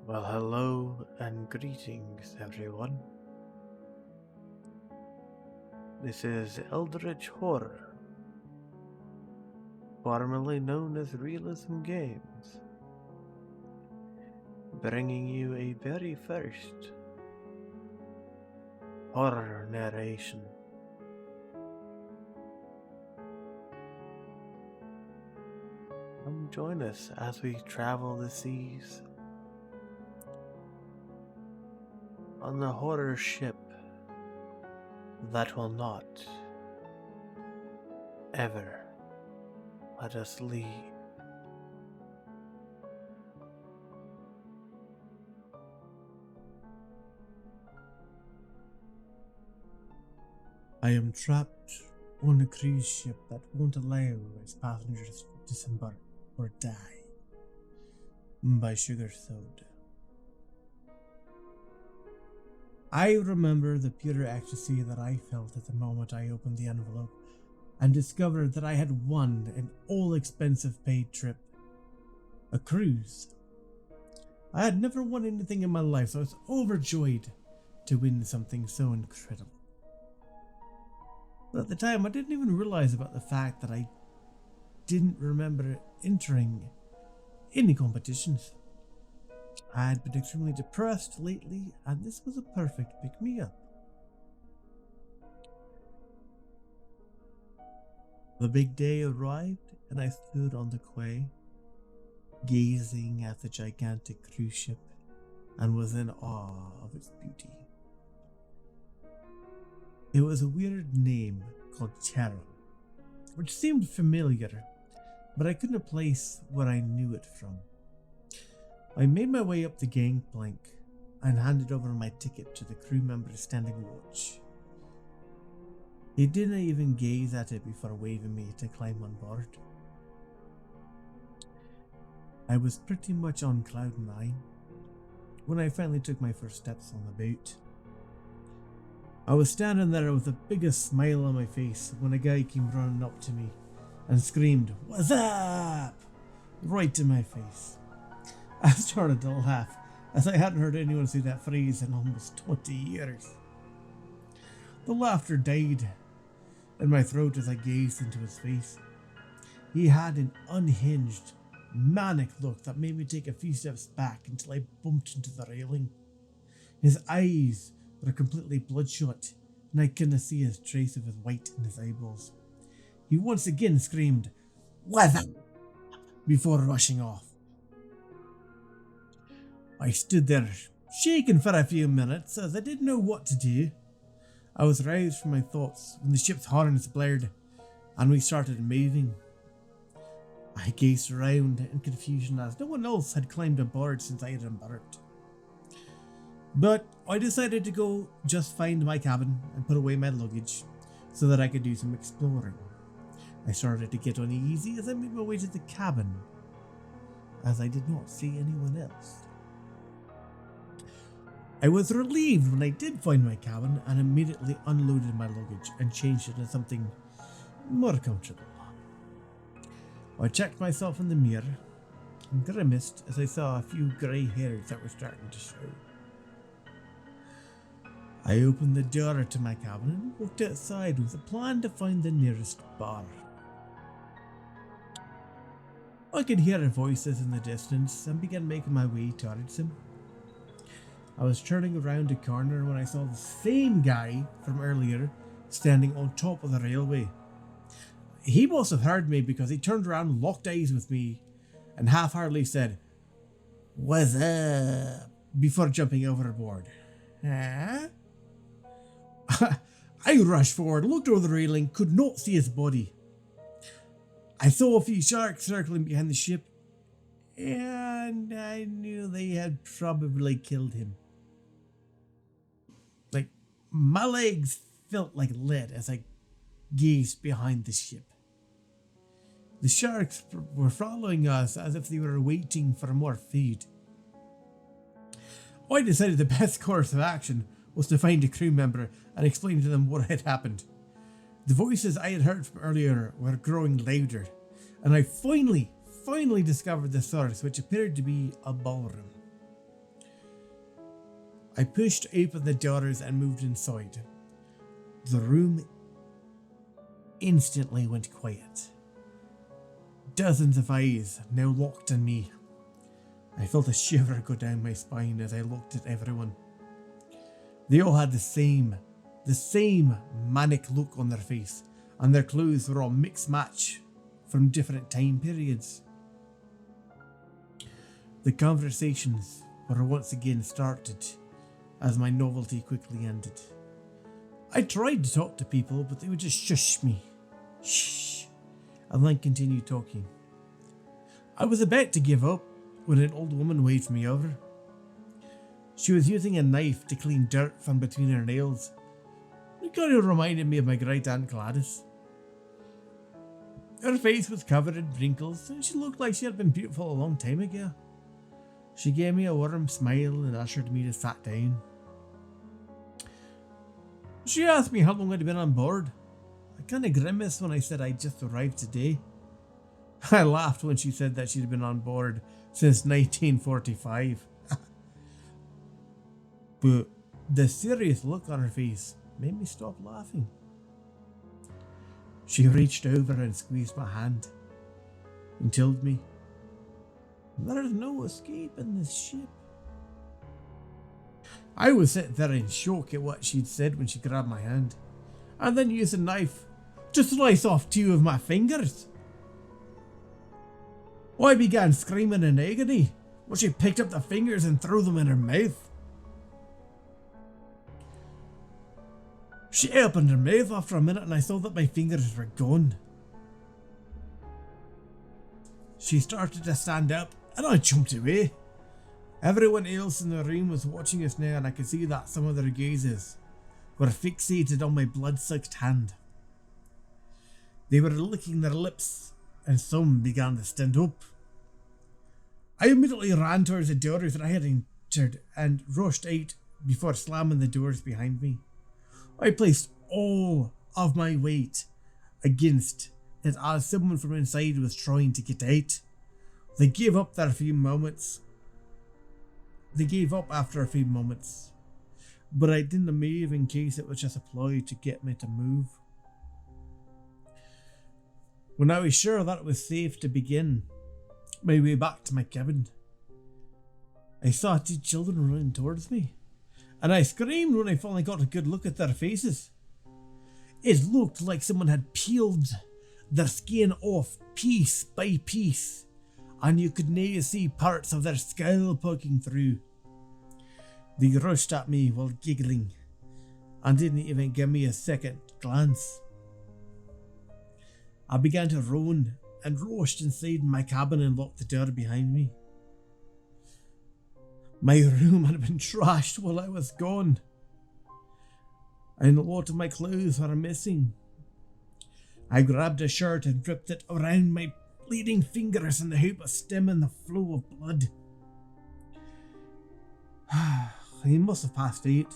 Well, hello and greetings, everyone. This is Eldritch Horror, formerly known as Realism Games, bringing you a very first horror narration. Come join us as we travel the seas on the horror ship that will not ever let us leave. I am trapped on a cruise ship that won't allow its passengers to disembark or die. By Sugar-Soad. I remember the pure ecstasy that I felt at the moment I opened the envelope and discovered that I had won an all-expensive paid trip. A cruise. I had never won anything in my life, so I was overjoyed to win something so incredible. But at the time, I didn't even realize about the fact that I didn't remember entering any competitions. I had been extremely depressed lately, and this was a perfect pick-me-up. The big day arrived, and I stood on the quay, gazing at the gigantic cruise ship, and was in awe of its beauty. It was a weird name called Charon, which seemed familiar, but I couldn't place where I knew it from. I made my way up the gangplank and handed over my ticket to the crew member standing watch. He didn't even gaze at it before waving me to climb on board. I was pretty much on cloud 9 when I finally took my first steps on the boat. I was standing there with the biggest smile on my face when a guy came running up to me and screamed, "What's up?" right in my face. I started to laugh, as I hadn't heard anyone say that phrase in almost 20 years. The laughter died in my throat as I gazed into his face. He had an unhinged, manic look that made me take a few steps back until I bumped into the railing. His eyes were completely bloodshot, and I couldn't see a trace of his white in his eyeballs. He once again screamed, "What's up?" before rushing off. I stood there, shaking for a few minutes, as I didn't know what to do. I was roused from my thoughts when the ship's horns blared, and we started moving. I gazed around in confusion as no one else had climbed aboard since I had embarked. But I decided to go just find my cabin and put away my luggage so that I could do some exploring. I started to get uneasy as I made my way to the cabin, as I did not see anyone else. I was relieved when I did find my cabin and immediately unloaded my luggage and changed it into something more comfortable. I checked myself in the mirror and grimaced as I saw a few grey hairs that were starting to show. I opened the door to my cabin and walked outside with a plan to find the nearest bar. I could hear voices in the distance and began making my way towards them. I was turning around a corner when I saw the same guy from earlier standing on top of the railway. He must have heard me because he turned around and locked eyes with me and half-heartedly said, "What's up?" before jumping overboard. Huh? I rushed forward, looked over the railing, could not see his body. I saw a few sharks circling behind the ship, and I knew they had probably killed him. My legs felt like lead as I gazed behind the ship. The sharks were following us as if they were waiting for more food. I decided the best course of action was to find a crew member and explain to them what had happened. The voices I had heard from earlier were growing louder, and I finally discovered the source, which appeared to be a ballroom. I pushed open the doors and moved inside. The room instantly went quiet. Dozens of eyes now locked on me. I felt a shiver go down my spine as I looked at everyone. They all had the same manic look on their face, and their clothes were all mixed match from different time periods. The conversations were once again started as my novelty quickly ended. I tried to talk to people, but they would just shush me. Shh. And then continue talking. I was about to give up when an old woman waved me over. She was using a knife to clean dirt from between her nails. It kind of reminded me of my great aunt Gladys. Her face was covered in wrinkles, and she looked like she had been beautiful a long time ago. She gave me a warm smile and ushered me to sit down. She asked me how long I'd been on board. I kind of grimaced when I said I'd just arrived today. I laughed when she said that she'd been on board since 1945. But the serious look on her face made me stop laughing. She reached over and squeezed my hand and told me, "There's no escape in this ship." I was sitting there in shock at what she'd said when she grabbed my hand, and then used a knife to slice off 2 of my fingers. I began screaming in agony when she picked up the fingers and threw them in her mouth. She opened her mouth after a minute and I saw that my fingers were gone. She started to stand up and I jumped away. Everyone else in the room was watching us now, and I could see that some of their gazes were fixated on my blood-soaked hand. They were licking their lips, and some began to stand up. I immediately ran towards the doors that I had entered and rushed out before slamming the doors behind me. I placed all of my weight against it as someone from inside was trying to get out. They gave up after a few moments, but I didn't move in case it was just a ploy to get me to move. When I was sure that it was safe to begin my way back to my cabin, I saw 2 children running towards me, and I screamed when I finally got a good look at their faces. It looked like someone had peeled their skin off piece by piece, and you could now see parts of their skull poking through. They rushed at me while giggling and didn't even give me a second glance. I began to groan and rushed inside my cabin and locked the door behind me. My room had been trashed while I was gone, and a lot of my clothes were missing. I grabbed a shirt and ripped it around my bleeding fingers in the hope of stemming the flow of blood. He must have passed out,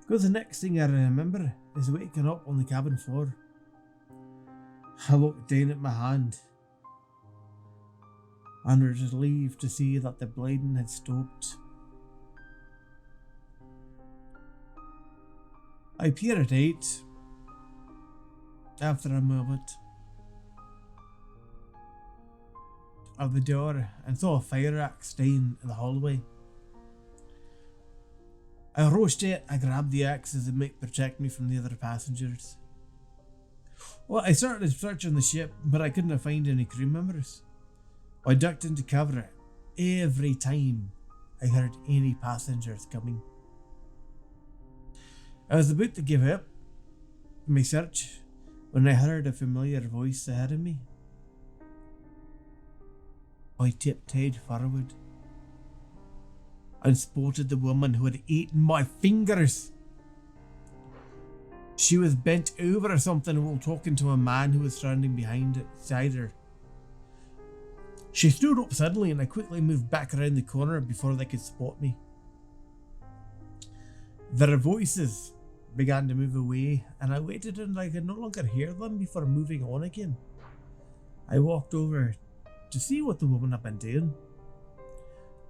because the next thing I remember is waking up on the cabin floor. I looked down at my hand and was relieved to see that the bleeding had stopped. I peered out after a moment of the door and saw a fire axe stain in the hallway. I rushed it. I grabbed the axe as it might protect me from the other passengers. Well, I started searching the ship, but I couldn't find any crew members. I ducked into cover every time I heard any passengers coming. I was about to give up my search when I heard a familiar voice ahead of me. I tiptoed forward and spotted the woman who had eaten my fingers. She was bent over or something while talking to a man who was standing beside her. She stood up suddenly and I quickly moved back around the corner before they could spot me. Their voices began to move away and I waited until I could no longer hear them before moving on again. I walked over to see what the woman had been doing.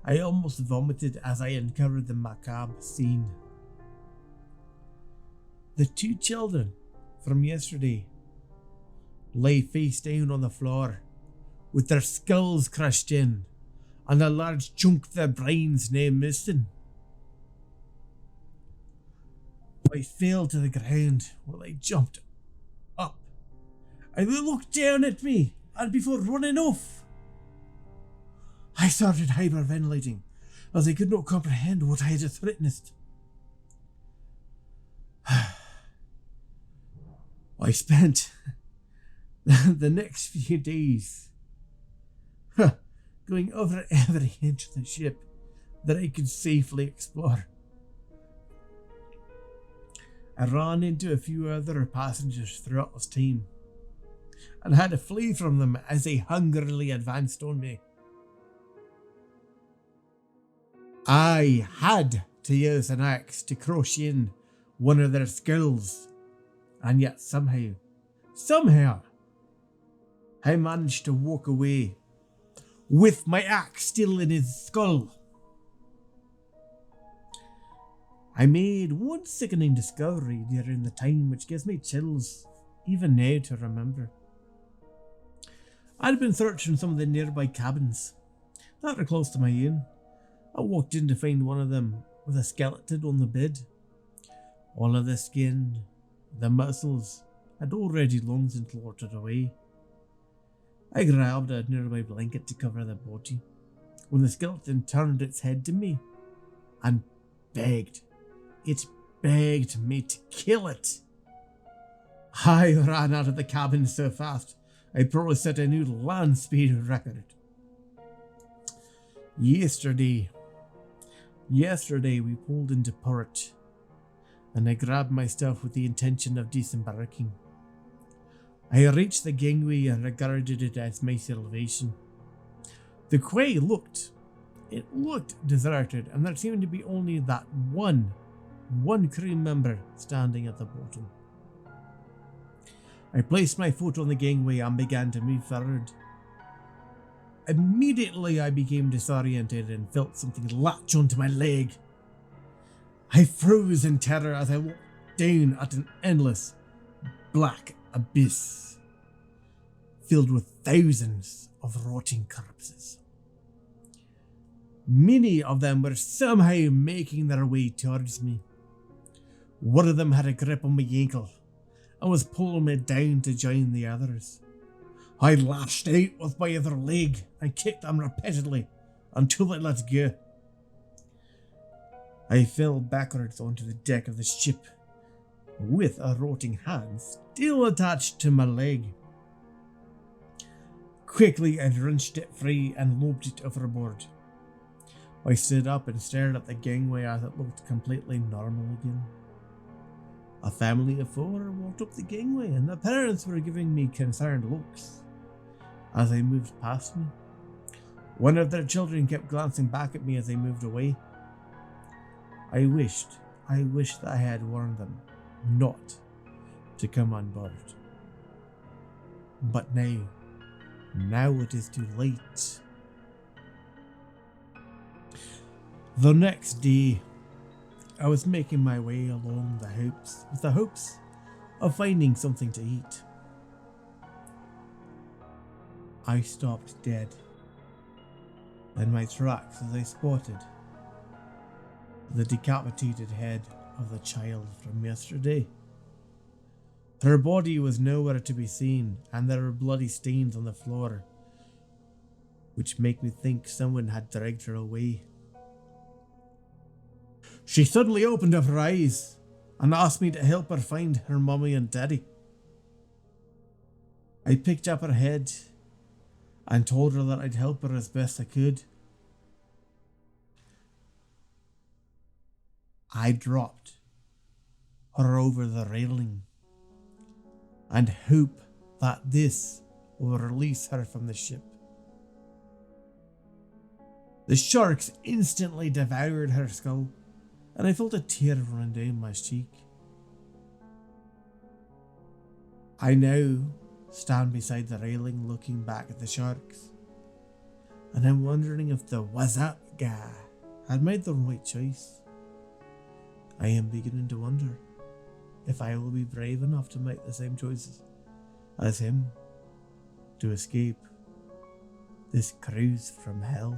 I almost vomited as I uncovered the macabre scene. The two children from yesterday lay face down on the floor, with their skulls crushed in, and a large chunk of their brains now missing. I fell to the ground while I jumped up, and they looked down at me, and before running off, I started hyperventilating as I could not comprehend what I had just witnessed. I spent the next few days going over every inch of the ship that I could safely explore. I ran into a few other passengers throughout this time and had to flee from them as they hungrily advanced on me. I had to use an axe to crush in one of their skulls, and yet somehow, I managed to walk away with my axe still in his skull. I made one sickening discovery during the time which gives me chills even now to remember. I'd been searching some of the nearby cabins that were close to my own. I walked in to find one of them with a skeleton on the bed. All of the skin, the muscles, had already long since rotted away. I grabbed a nearby blanket to cover the body when the skeleton turned its head to me and begged. It begged me to kill it. I ran out of the cabin so fast I probably set a new land speed record. Yesterday we pulled into port, and I grabbed my stuff with the intention of disembarking. I reached the gangway and regarded it as my salvation. The quay looked deserted, and there seemed to be only that one crew member standing at the bottom. I placed my foot on the gangway and began to move forward. Immediately I became disoriented and felt something latch onto my leg. I froze in terror as I looked down at an endless black abyss filled with thousands of rotting corpses. Many of them were somehow making their way towards me. One of them had a grip on my ankle and was pulling me down to join the others. I lashed out with my other leg and kicked them repeatedly until they let go. I fell backwards onto the deck of the ship with a rotting hand still attached to my leg. Quickly I wrenched it free and lobbed it overboard. I stood up and stared at the gangway as it looked completely normal again. A family of four walked up the gangway, and the parents were giving me concerned looks as I moved past me. One of their children kept glancing back at me as I moved away. I wished that I had warned them not to come on board. But now it is too late. The next day, I was making my way along with the hopes of finding something to eat. I stopped dead in my tracks as I spotted the decapitated head of the child from yesterday. Her body was nowhere to be seen, and there were bloody stains on the floor, which make me think someone had dragged her away. She suddenly opened up her eyes and asked me to help her find her mummy and daddy. I picked up her head and told her that I'd help her as best I could. I dropped her over the railing and hope that this will release her from the ship. The sharks instantly devoured her skull, and I felt a tear run down my cheek. I now stand beside the railing looking back at the sharks, and I'm wondering if the "what's up" guy had made the right choice. I am beginning to wonder if I will be brave enough to make the same choices as him to escape this cruise from hell.